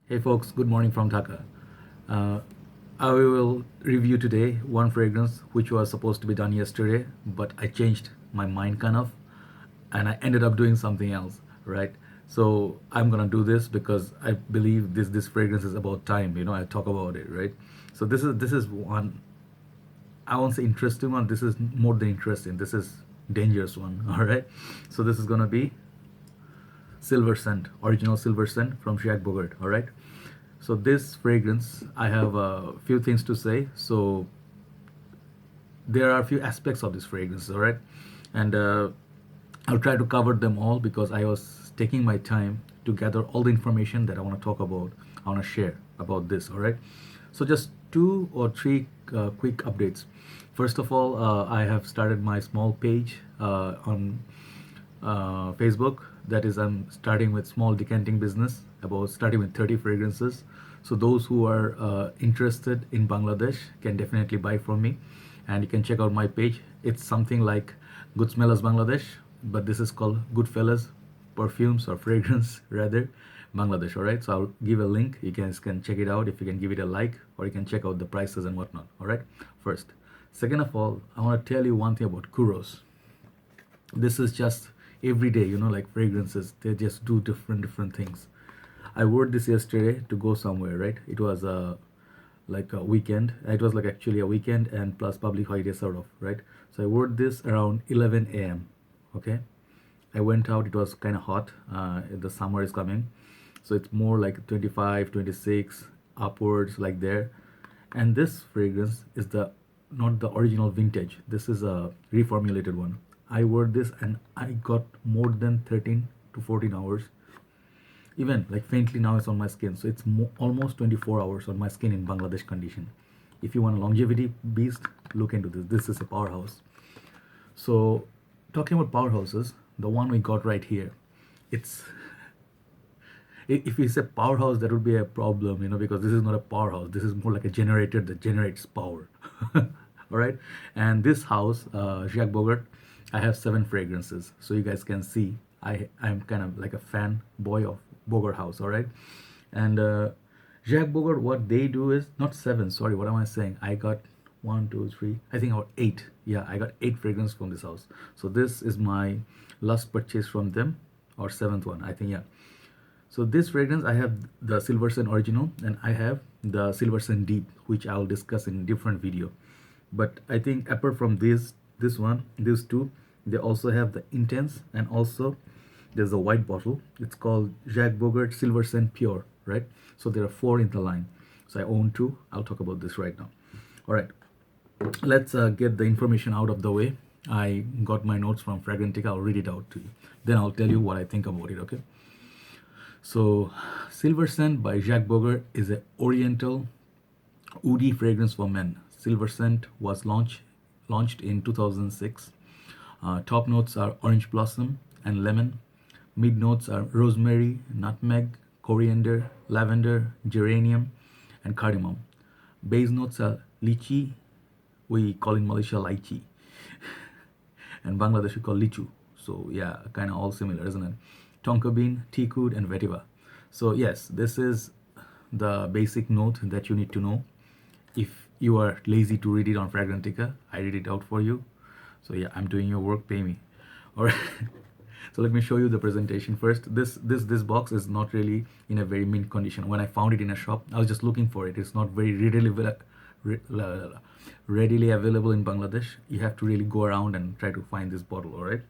Hey folks, good morning from Dhaka. Uh, I will review today one fragrance which was supposed to be done yesterday, but I changed my mind kind of, and I ended up doing something else, right? So I'm gonna do this because I believe this fragrance is about time. I talk about it, right? So this is one. I won't say interesting one. This is more than interesting. This is dangerous one. All right. So this is gonna be Silver Scent, original Silver Scent from Jacques Bogart. All right. So this fragrance, I have a few things to say. So there are a few aspects of this fragrance, all right, and I'll try to cover them all because I was taking my time to gather all the information that I want to talk about. I want to share about this, all right. So just two or three quick updates. First of all, I have started my small page on Facebook. That is, I'm starting with small decanting business about starting with 30 fragrances. So those who are interested in Bangladesh can definitely buy from me, and you can check out my page. It's something like Good Smellers Bangladesh, but this is called Goodfellas Perfumes or Fragrance rather Bangladesh. All right. So I'll give a link. You guys can check it out if you can give it a like, or you can check out the prices and whatnot. All right. First, second of all, I want to tell you one thing about Kuros. This is just every day, like fragrances, they just do different things. I wore this yesterday to go somewhere, right? It was like a weekend. It was like actually a weekend and plus public holiday sort of, right? So I wore this around 11 a.m. Okay, I went out. It was kind of hot. The summer is coming, so it's more like 25, 26 upwards, like there. And this fragrance is the not the original vintage. This is a reformulated one. I wore this and I got more than 13 to 14 hours. Even like faintly now it's on my skin. So it's almost 24 hours on my skin in Bangladesh condition. If you want a longevity beast, look into this. This is a powerhouse. So talking about powerhouses, the one we got right here, it's if we say powerhouse, that would be a problem, because this is not a powerhouse. This is more like a generator that generates power. All right. And this house, Jacques Bogart, I have 7 fragrances, so you guys can see I'm kind of like a fan boy of Bogart house. All right. And Jacques Bogart, what they do is not 7. Sorry, what am I saying? I got one, two, three. I think about 8. Yeah, I got 8 fragrances from this house. So this is my last purchase from them, or seventh one, I think. Yeah. So this fragrance, I have the Silver Sun Original and I have the Silver Sun Deep, which I'll discuss in different video. But I think apart from this one, these two, they also have the Intense, and also there's a white bottle. It's called Jacques Bogart Silver Sun Pure, right? So there are 4 in the line. So I own 2. I'll talk about this right now. All right, let's get the information out of the way. I got my notes from Fragrantica. I'll read it out to you. Then I'll tell you what I think about it, okay? So, Silver Scent by Jacques Bogart is a Oriental Woody fragrance for men. Silver Scent was launched in 2006. Top notes are orange blossom and lemon. Mid notes are rosemary, nutmeg, coriander, lavender, geranium, and cardamom. Base notes are litchi. We call in Malaysia lychee, and Bangladesh we call lichu. So yeah, kind of all similar, isn't it? Tonka bean, teak wood, and vetiver. So yes, this is the basic note that you need to know. If you are lazy to read it on Fragrantica, I read it out for you. So yeah, I'm doing your work. Pay me. All right. So let me show you the presentation first. This box is not really in a very mint condition. When I found it in a shop, I was just looking for it. It's not very readily available in Bangladesh. You have to really go around and try to find this bottle. All right.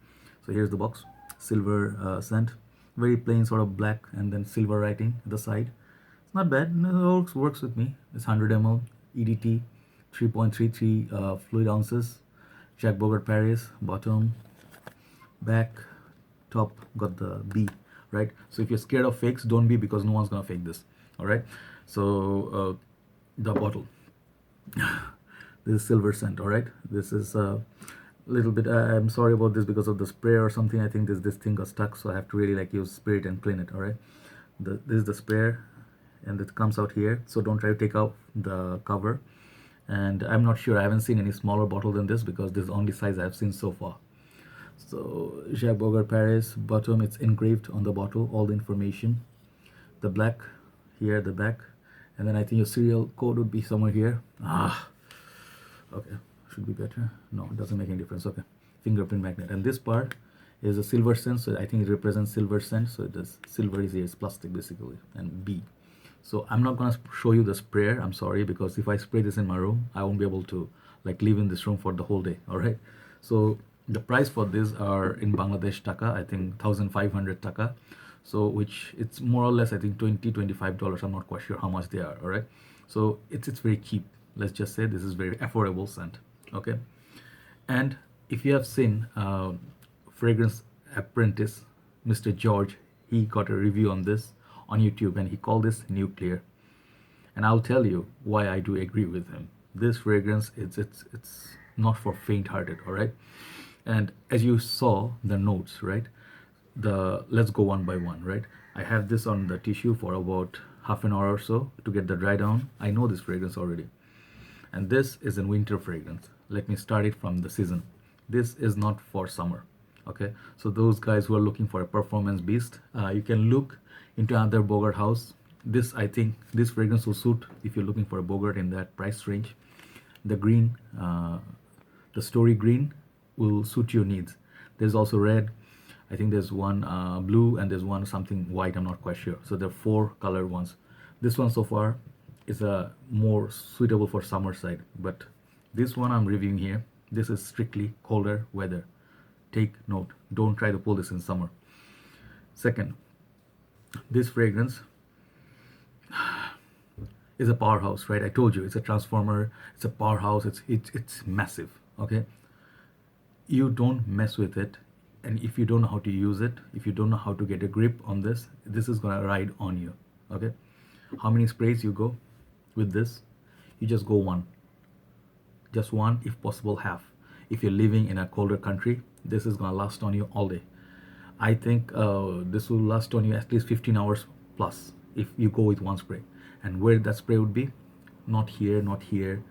So here's the box. Silver scent, very plain sort of black, and then silver writing at the side. It's not bad. No, it works with me. It's 100 ml EDT, 3.33 fluid ounces. Jacques Bogart Paris, bottom, back, top got the B, right? So if you're scared of fakes, don't be, because no one's gonna fake this. All right. So the bottle. This is Silver Scent. All right. This is a little bit. I'm sorry about this because of the spray or something. I think this thing got stuck, so I have to really like use spirit and clean it. All right. This is the sprayer, and it comes out here. So don't try to take out the cover. And I'm not sure. I haven't seen any smaller bottle than this because this is the only size I've seen so far. So Jacques Bogart Paris, bottom, it's engraved on the bottle, all the information. The black here at the back, and then I think your serial code would be somewhere here. Okay, should be better. No, it doesn't make any difference. Okay, fingerprint magnet, and this part is a silver scent, so I think it represents silver scent. So it does, silver is here, it's plastic basically, and B. So I'm not gonna show you the sprayer, I'm sorry, because if I spray this in my room, I won't be able to like live in this room for the whole day. All right, so the price for this are in Bangladesh taka, I think 1,500 taka, so which it's more or less I think $20-25. I'm not quite sure how much they are. All right, so it's very cheap. Let's just say this is very affordable scent. Okay, and if you have seen Fragrance Apprentice, Mr. George, he got a review on this on YouTube, and he called this nuclear. And I'll tell you why I do agree with him. This fragrance, it's not for faint-hearted. All right, and as you saw the notes, right? Let's go one by one, right? I have this on the tissue for about half an hour or so to get the dry down. I know this fragrance already, and this is a winter fragrance. Let me start it from the season. This is not for summer. Okay, so those guys who are looking for a performance beast, you can look into another Bogart house. This, I think this fragrance will suit if you're looking for a Bogart in that price range. The green, the story green will suit your needs. There's also red, I think there's one blue, and there's one something white, I'm not quite sure. So there are 4 colored ones. This one so far is more suitable for summer side, but this one I'm reviewing here, this is strictly colder weather. Take note, don't try to pull this in summer. Second, this fragrance is a powerhouse, right? I told you it's a transformer, it's a powerhouse, it's massive. Okay, you don't mess with it, and if you don't know how to use it, if you don't know how to get a grip on this, this is gonna ride on you. Okay, how many sprays you go with this? You just go one, just one, if possible half. If you're living in a colder country, this is gonna last on you all day. I think this will last on you at least 15 hours plus if you go with one spray. And where that spray would be, not here, not here.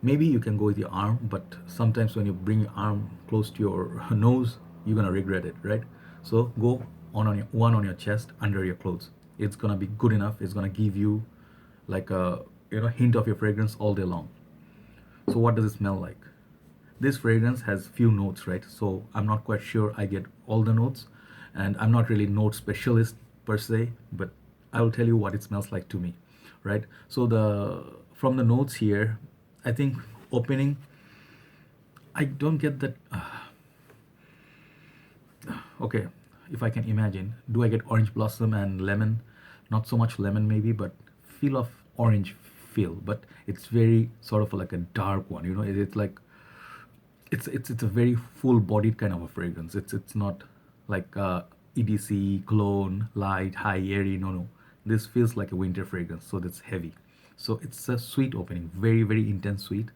Maybe you can go with your arm, but sometimes when you bring your arm close to your nose, you're gonna regret it, right? So go on your one on your chest, under your clothes. It's gonna be good enough. It's gonna give you like a hint of your fragrance all day long. So what does it smell like? This fragrance has few notes, right? So I'm not quite sure I get all the notes, and I'm not really note specialist per se, but I will tell you what it smells like to me, right? So from the notes here, I think opening, I don't get that. Okay, if I can imagine, do I get orange blossom and lemon? Not so much lemon maybe, but feel of orange feel, but it's very sort of like a dark one. It's like it's a very full bodied kind of a fragrance. It's not like EDC, cologne, light, high, airy. No. This feels like a winter fragrance, so that's heavy. So it's a sweet opening, very, very intense sweet,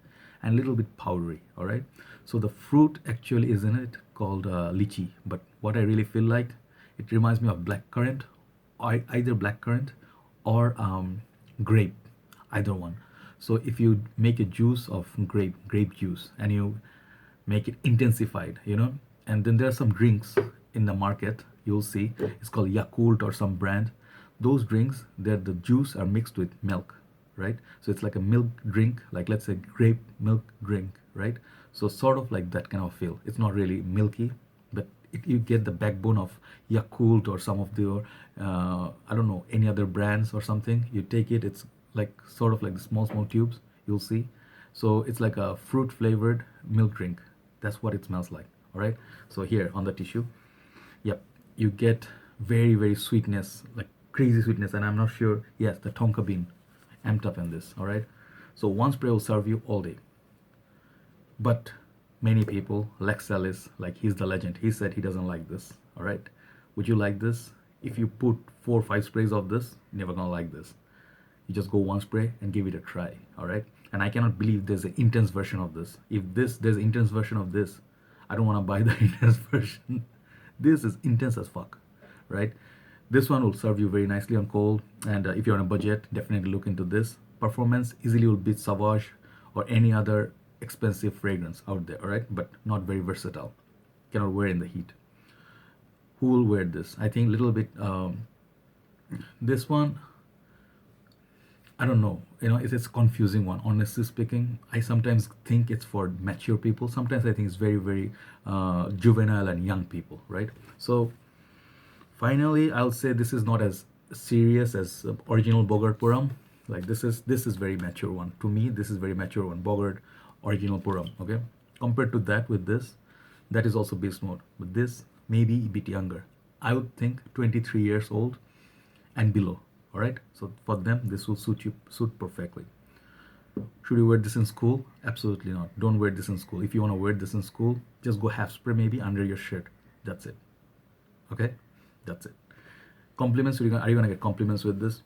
and a little bit powdery. All right. So the fruit actually is in it called litchi, but what I really feel like, it reminds me of blackcurrant, either blackcurrant or grape, either one. So if you make a juice of grape juice, and you make it intensified, and then there are some drinks in the market, you'll see it's called Yakult or some brand. Those drinks, the juice are mixed with milk, right? So it's like a milk drink, like let's say grape milk drink, right? So sort of like that kind of feel. It's not really milky, but you get the backbone of Yakult or some of the I don't know, any other brands or something. You take it, it's like sort of like the small tubes, you'll see. So it's like a fruit flavored milk drink. That's what it smells like. All right, so here on the tissue, yep, you get very, very sweetness, like crazy sweetness. And I'm not sure, yes, the tonka bean amped up in this. All right, so one spray will serve you all day. But many people, Lex Ellis, like he's the legend, he said he doesn't like this. All right, would you like this? If you put 4 or 5 sprays of this, you're never gonna like this. You just go one spray and give it a try. All right, and I cannot believe there's an intense version of this. If there's an intense version of this, I don't want to buy the intense version. This is intense as fuck, right? This one will serve you very nicely on cold, and if you're on a budget, definitely look into this. Performance easily will beat Sauvage or any other expensive fragrance out there. All right, but not very versatile. Cannot wear in the heat. Who will wear this? I think little bit. This one, I don't know. It's a confusing one. Honestly speaking, I sometimes think it's for mature people. Sometimes I think it's very, very juvenile and young people, right? So finally, I'll say this is not as serious as original Bogart Puram. Like this is very mature one. To me, this is very mature one. Bogart original Puram. Okay, compared to that with this, that is also beast mode. But this maybe a bit younger. I would think 23 years old and below. All right. So for them, this will suit perfectly. Should you wear this in school? Absolutely not. Don't wear this in school. If you want to wear this in school, just go half spray maybe under your shirt. That's it. Okay, that's it. Compliments, are you gonna get compliments with this?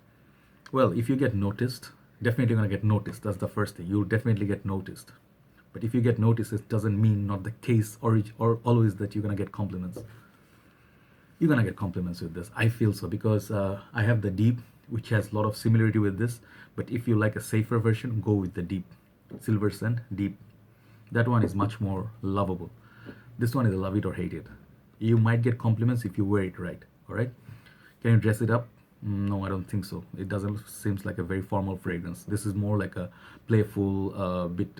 Well, if you get noticed, definitely gonna get noticed. That's the first thing. You'll definitely get noticed. But if you get noticed, it doesn't mean not the case or always that you're gonna get compliments. You're gonna get compliments with this. I feel so because I have the deep, which has a lot of similarity with this. But if you like a safer version, go with the deep, silver scent deep. That one is much more lovable. This one is a love it or hate it. You might get compliments if you wear it right. All right. Can you dress it up? No, I don't think so. It doesn't seems like a very formal fragrance. This is more like a playful, bit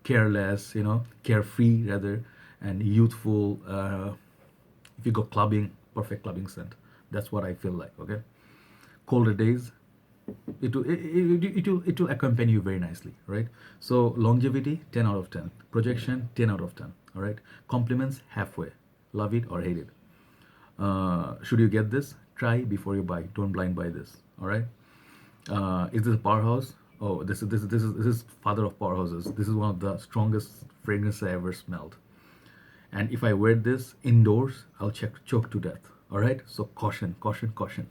careless, carefree rather, and youthful. If you go clubbing, perfect clubbing scent. That's what I feel like. Okay, colder days, it will accompany you very nicely, right? So longevity, 10 out of 10. Projection, 10 out of 10. All right. Compliments, halfway. Love it or hate it. Should you get this? Try before you buy. Don't blind buy this. All right. Is this a powerhouse? Oh, this is father of powerhouses. This is one of the strongest fragrances I ever smelled. And if I wear this indoors, I'll choke to death. All right. So caution, caution, caution.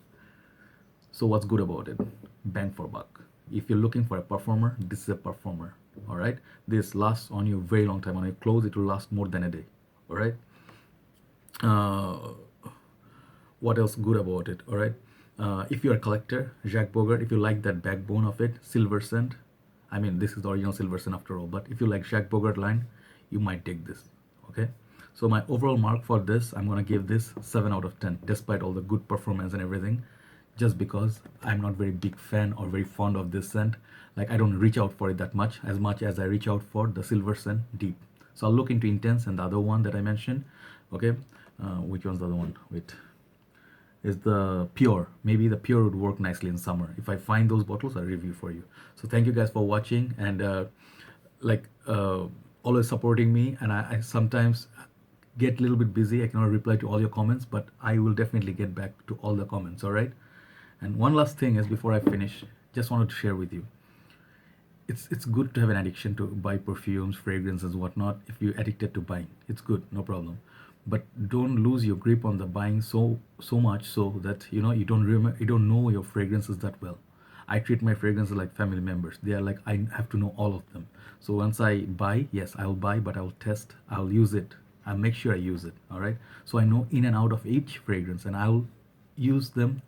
So what's good about it? Bang for buck. If you're looking for a performer, this is a performer. All right. This lasts on you very long time. On your clothes, it will last more than a day. All right. Uh, what else good about it? All right. If you're a collector, Jacques Bogart, if you like that backbone of it, silver scent. I mean, this is the original silver scent after all. But if you like Jacques Bogart line, you might take this. Okay. So my overall mark for this, I'm gonna give this 7 out of 10, despite all the good performance and everything, just because I'm not very big fan or very fond of this scent. Like I don't reach out for it that much as I reach out for the silver scent deep. So I'll look into intense and the other one that I mentioned. Okay, which one's the other one? Wait, is the pure. Maybe the pure would work nicely in summer. If I find those bottles, I'll review for you. So thank you guys for watching and like always supporting me. And I sometimes get a little bit busy. I cannot reply to all your comments, but I will definitely get back to all the comments. All right. And one last thing is before I finish, just wanted to share with you. It's good to have an addiction to buy perfumes, fragrances, whatnot. If you're addicted to buying, it's good, no problem. But don't lose your grip on the buying so much so that you don't know your fragrances that well. I treat my fragrances like family members. They are like I have to know all of them. So once I buy, yes, I'll buy, but I'll test, I'll use it, I'll make sure I use it. All right. So I know in and out of each fragrance, and I'll use them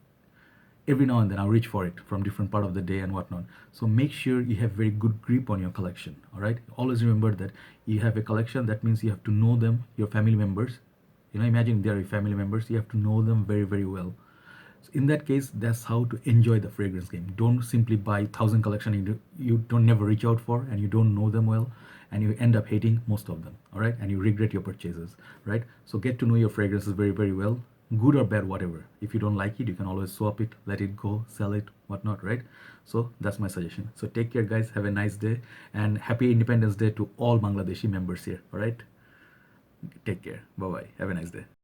every now and then. I'll reach for it from different part of the day and whatnot. So make sure you have very good grip on your collection. All right. Always remember that you have a collection. That means you have to know them, your family members. Imagine they are your family members. You have to know them very, very well. So in that case, that's how to enjoy the fragrance game. Don't simply buy 1,000 collection you don't never reach out for and you don't know them well, and you end up hating most of them. All right, and you regret your purchases. Right. So get to know your fragrances very, very well, good or bad, whatever. If you don't like it, you can always swap it, let it go, sell it, whatnot. Right. So that's my suggestion. So take care, guys. Have a nice day and happy Independence Day to all Bangladeshi members here. All right. Take care. Bye bye. Have a nice day.